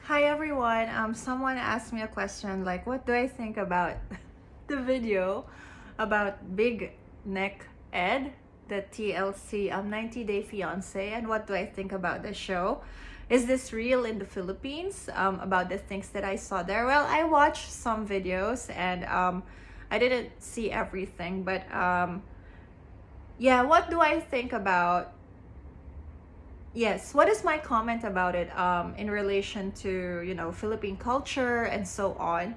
Hi everyone. Someone asked me a question like, what do I think about the video about Big Neck Ed, the TLC 90 Day Fiancé, and what do I think about the show? Is this real in the Philippines? About the things that I saw there. Well, I watched some videos and I didn't see everything, but yeah, what do I think about? Yes, what is my comment about it in relation to, Philippine culture and so on?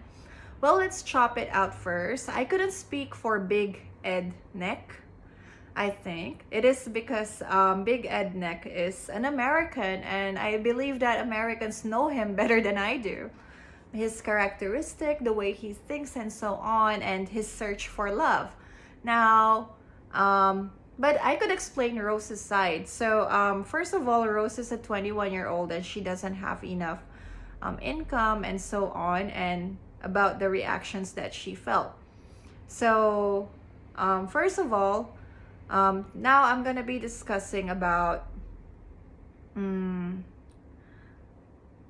Well, let's chop it out first. I couldn't speak for Big Ed Neck. I think it is because Big Ed Neck is an American, and I believe that Americans know him better than I do. His characteristic, the way he thinks, and so on, and his search for love. Now, but I could explain Rose's side. So, first of all, Rose is a 21-year-old and she doesn't have enough income and so on, and about the reactions that she felt. So, first of all, now I'm gonna be discussing about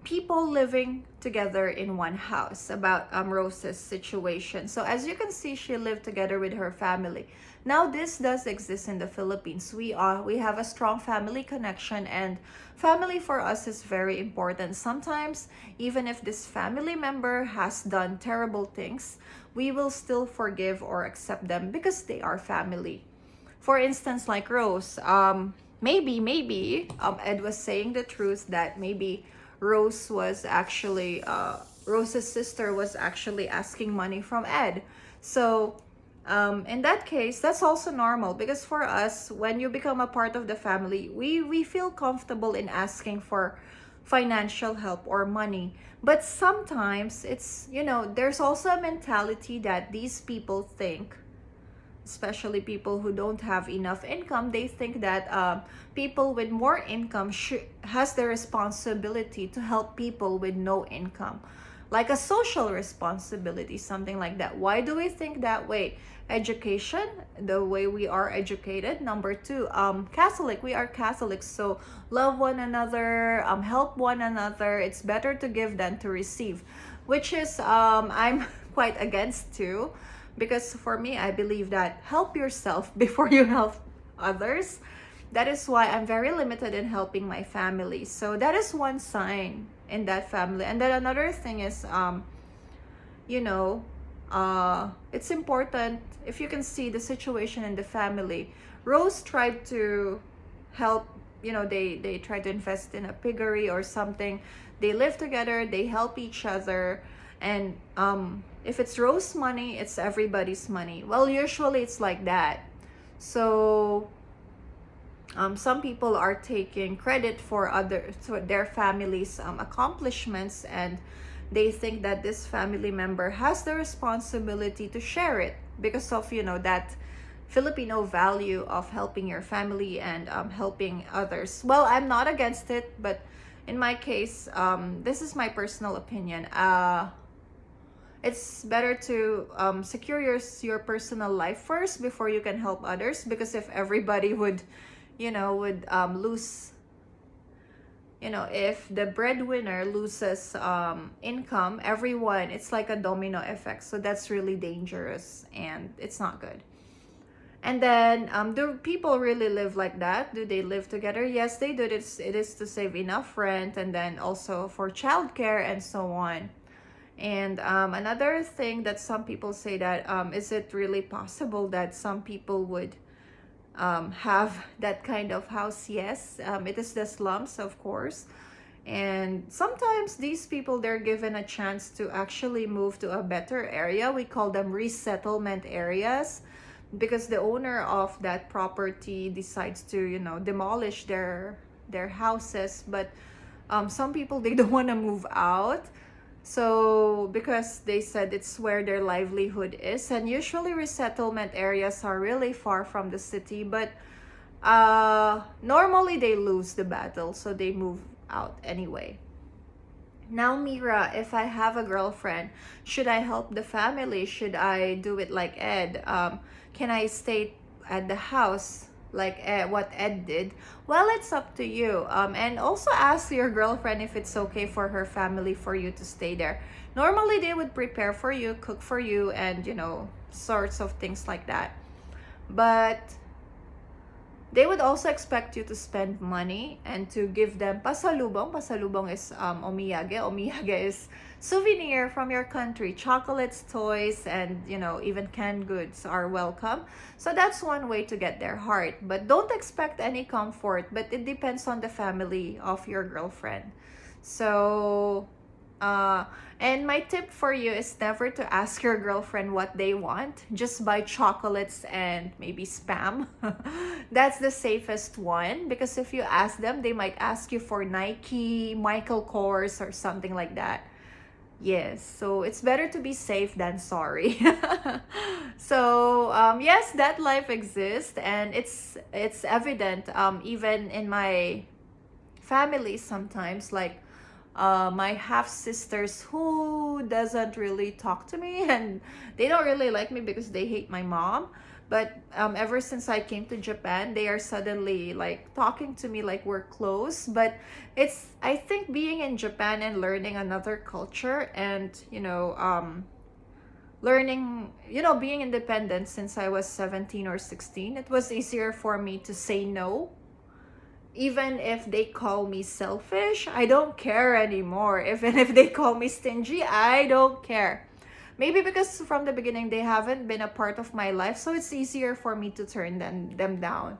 people living together in one house, about Rose's situation. So as you can see, she lived together with her family. Now this does exist in the Philippines. We have a strong family connection, and family for us is very important. Sometimes even if this family member has done terrible things, we will still forgive or accept them because they are family. For instance, like Rose, maybe Ed was saying the truth that maybe Rose was actually Rose's sister was actually asking money from Ed. So in that case, that's also normal, because for us, when you become a part of the family, we feel comfortable in asking for financial help or money. But sometimes it's, there's also a mentality that these people think, especially people who don't have enough income, they think that people with more income has the responsibility to help people with no income, like a social responsibility, something like that. Why do we think that way? Education, the way we are educated. Number two, Catholic, we are Catholics, so love one another, help one another. It's better to give than to receive, which is I'm quite against too. Because for me, I believe that help yourself before you help others. That is why I'm very limited in helping my family. So that is one sign in that family. And then another thing is, it's important, if you can see the situation in the family. Rose tried to help, they tried to invest in a piggery or something. They live together, they help each other. And if it's Rose money, it's everybody's money. Well, usually it's like that. So some people are taking credit for their family's accomplishments, and they think that this family member has the responsibility to share it because of that Filipino value of helping your family and helping others. Well, I'm not against it, but in my case, this is my personal opinion. It's better to secure your personal life first before you can help others, because if everybody would lose, if the breadwinner loses income, everyone, it's like a domino effect. So that's really dangerous and it's not good. And then do people really live like that? Do they live together? Yes, they do. It is to save enough rent, and then also for childcare and so on. And another thing that some people say that is it really possible that some people would have that kind of house? Yes, it is the slums, of course. And sometimes these people, they're given a chance to actually move to a better area. We call them resettlement areas, because the owner of that property decides to demolish their houses. But some people, they don't want to move out. So because they said it's where their livelihood is, and usually resettlement areas are really far from the city, but normally they lose the battle, so they move out anyway. Now, Mira, if I have a girlfriend, should I help the family? Should I do it like Ed? Can I stay at the house like what Ed did, well, it's up to you. And also ask your girlfriend if it's okay for her family for you to stay there. Normally, they would prepare for you, cook for you, and sorts of things like that. But they would also expect you to spend money and to give them pasalubong. Pasalubong is omiyage. Omiyage is souvenir from your country. Chocolates, toys, and even canned goods are welcome. So that's one way to get their heart. But don't expect any comfort. But it depends on the family of your girlfriend. So and my tip for you is never to ask your girlfriend what they want. Just buy chocolates and maybe spam. That's the safest one, because if you ask them, they might ask you for Nike, Michael Kors, or something like that. Yes, so it's better to be safe than sorry. So yes, that life exists, and it's evident even in my family sometimes, like my half sisters who doesn't really talk to me, and they don't really like me because they hate my mom. But ever since I came to Japan, they are suddenly like talking to me like we're close. But it's, I think, being in Japan and learning another culture, and learning, being independent since I was 17 or 16, it was easier for me to say no. Even if they call me selfish, I don't care anymore. Even if they call me stingy, I don't care. Maybe because from the beginning they haven't been a part of my life, so it's easier for me to turn them down.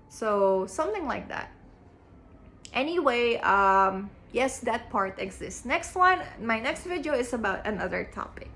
So something like that. Anyway, yes, that part exists. Next one, my next video is about another topic.